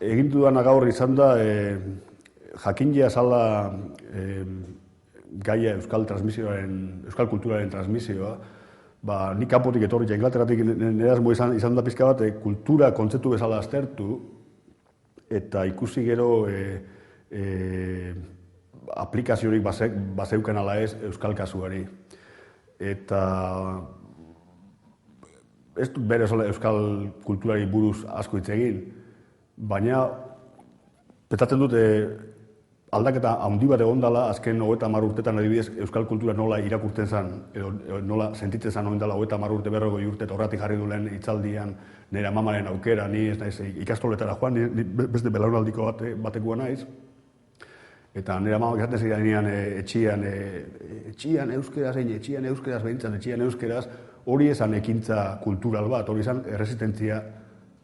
egin dudana gaur izan da, jakindia zala gaia euskal kulturaren transmisioa, nik kanpotik etorri, Inglaterratik nire asmo izan da pizka bat, kultura kontzeptu bezala aztertu, eta ikusi gero aplikaziorik bazeukan ala ez euskal kasuari. Eta ez dut bere euskal kulturari buruz asko hitz egin, baina pentsatzen dut aldaketa handi bat egon dela azken 30 urtetan adibidez euskal kultura nola irakurtzen zen, edo nola sentitzen zen dela 30 urte 40 urte, eta horretik jarri duen hitzaldian nire amamaren aukera, ni ez naiz ikastoletara joan, ni beste belaunaldiko batekoa naiz. Eta nire amamak esaten zirenean etxian euskeraz behintzan, etxian euskeraz, hori esan ekintza kultural bat, hori esan erresistentzia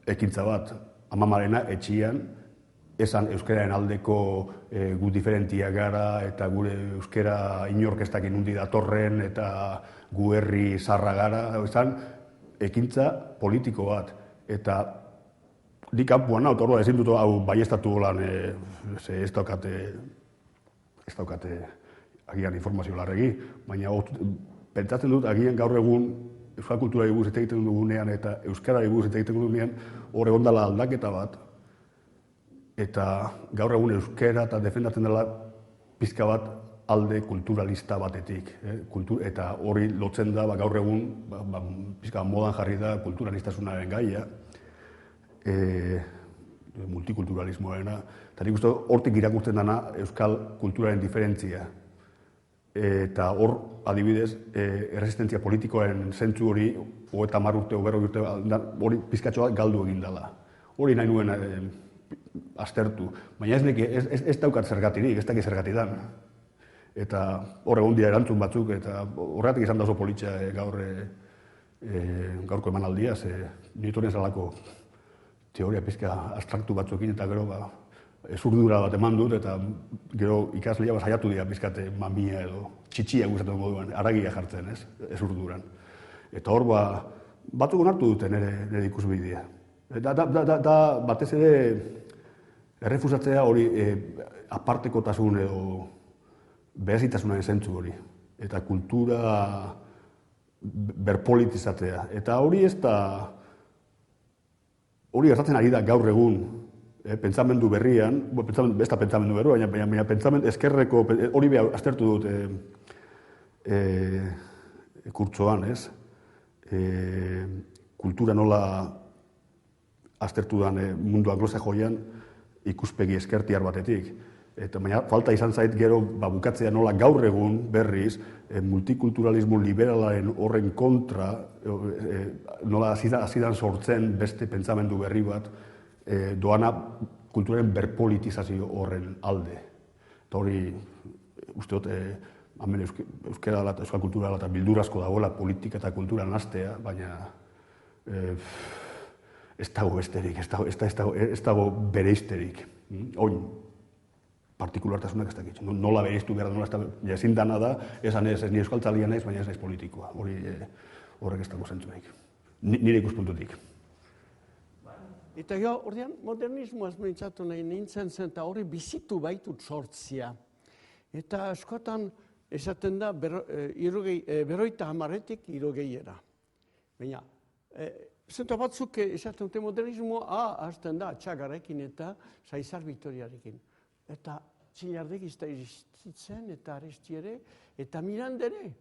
ekintza bat. Amamarena etxian, esan euskararen aldeko gu diferentia gara, eta gure euskara inorkestakin nundi datorren, eta gu herri zarra gara, esan ekintza politiko bat. Eta nik kanpoan naut, orduan ezin dut hau baiestatu holan, ez daukate agian informazio larregi, baina pentsatzen dut agian gaur egun euskal kulturari buruz hitz egiten dugunean eta euskarari buruz hitz egiten dugunean hor egon dela aldaketa bat, eta gaur egun euskara eta defendatzen dela pizka bat alde kulturalista batetik. Eta hori lotzen da gaur egun pizka modan jarri da kulturalistasunaren gaia, multikulturalismoarena, eta nik uste hortik irakurtzen dana euskal kulturaren diferentzia. Eta hor, adibidez, erresistentzia politikoaren zentzu hori 30 urte, 40 urte, hori pizkatxoa galdu egin dela. Hori nahi nuen aztertu, baina ez daukat zergatirik, ez dakit zergatidan. Eta hor egon dira erantzun batzuk, eta horregatik izan da oso politxa gaurko emanaldia, nitorien zalako teoria pizka abstraktu batzuekin, eta gero ezurdura bat eman dut, eta gero ikaslea saiatu dira pizkate mamia edo txitxia guztatu moduan, aragia jartzen, ezurduran. Eta hor batzuk onartu dute nire ikusbidea. Da batez ere errefusatzea hori apartekotasun edo berezitasunaren zentzu hori. Eta kultura berpolitizatzea. Eta hori ez da hori gertatzen ari da gaur egun, pentsamendu berrian, ez da pentsamendu berru, baina pentsamendu ezkerreko, hori behar aztertu dut kurtsoan, ez? Kultura nola aztertu den mundu anglosajoian ikuspegi ezkertiar batetik. Baina falta izan zait gero bukatzea nola gaur egun berriz multikulturalismo liberalaren horren kontra nola hazidan sortzen beste pentsamendu berri bat doana kulturaren berpolitizazio horren alde. Eta hori uste dut euskara dela eta euskal kultura dela eta bildurazko dagoela politika eta kultura nastea, baina ez dago besterik, ez dago bereizterik. Oin, partikulartasunak ez dakit. Nola bereiztu behar da, ezin dana da, esan ez ni euskaltzalia naiz, baina ez naiz politikoa. Horrek ez dago zentzurik. Nire ikuspuntutik. Eta ordean modernismoaz mintzatu nahi nintzen zen, eta hori bizitu baitut sortzia. Eta askotan esaten da, 50-etik 60-era. Baina, zenta batzuk esaten dute modernismoa hasten da Txagarekin eta Saizar Bitoriarekin. Eta Txilardegizta iristitzen eta Arestiere eta Mirandere.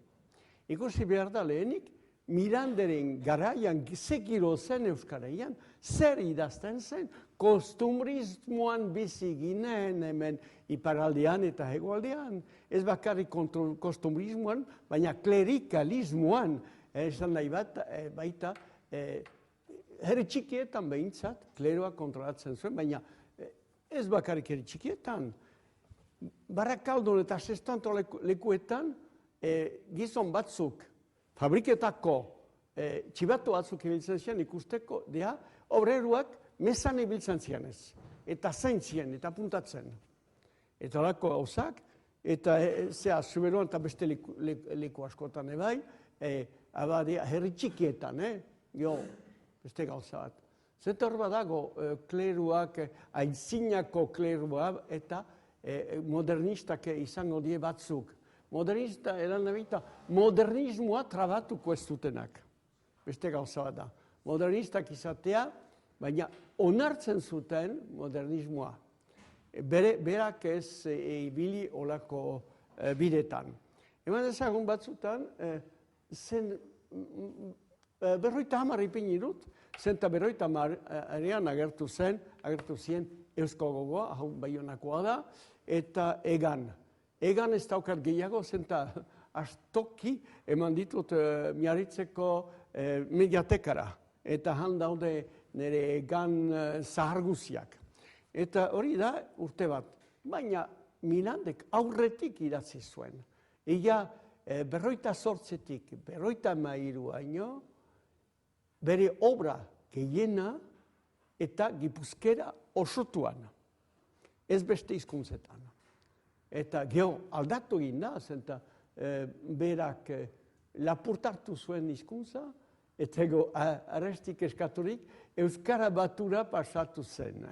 Ikusi behar da lehenik, Miranderen garaian zekiro zen Euskaraian, zer idazten zen, kostumbrismoan bizi ginen hemen iparaldean eta hegoaldean. Ez bakarrik kostumbrismoan, baina klerikalismoan, esan nahi baita, herri txikietan behintzat, kleroa kontrolatzen zuen, baina ez bakarrik herri txikietan. Barakaldon eta Sestanto lekuetan gizon batzuk, fabriketako txibatu batzuk ibiltzen zian ikusteko, obreruak mesan ibiltzen zianez. Eta zaintzien, eta puntatzen. Eta horako gauzak, eta Zuberoan eta beste leku askotan ebai, herri txikietan, beste gauza bat. Zeta hor badago kleruak, aitzinako klerua eta modernistak izango die batzuk. Modernista, eran nabita, modernismoa trabatuko ez dutenak. Beste gauza bat da. Modernistak izatea, baina onartzen zuten modernismoa. Berak ez ibili olako bidetan. Eman ezagun batzutan, zen berroita hamar ipini dut, zenta berroita hamarean agertu zien Eusko Gogoa, hau Baionakoa da, eta Egan. Egan ez daukat gehiago, zenta astoki eman ditut Miarritzeko mediatekara. Eta han daude nire Egan zaharguziak. Eta hori da urte bat. Baina Mirandek aurretik idatzi zuen. Ia berroita zortzetik, berroita mairuaino, bere obra gehiena eta Gipuzkera osotuan. Ez beste hizkuntzetan. Eta geho aldatu egin da, zenta berak lapurtartu zuen hizkuntza, eta ego arrestik eskaturik, Euskara Batura pasatu zen.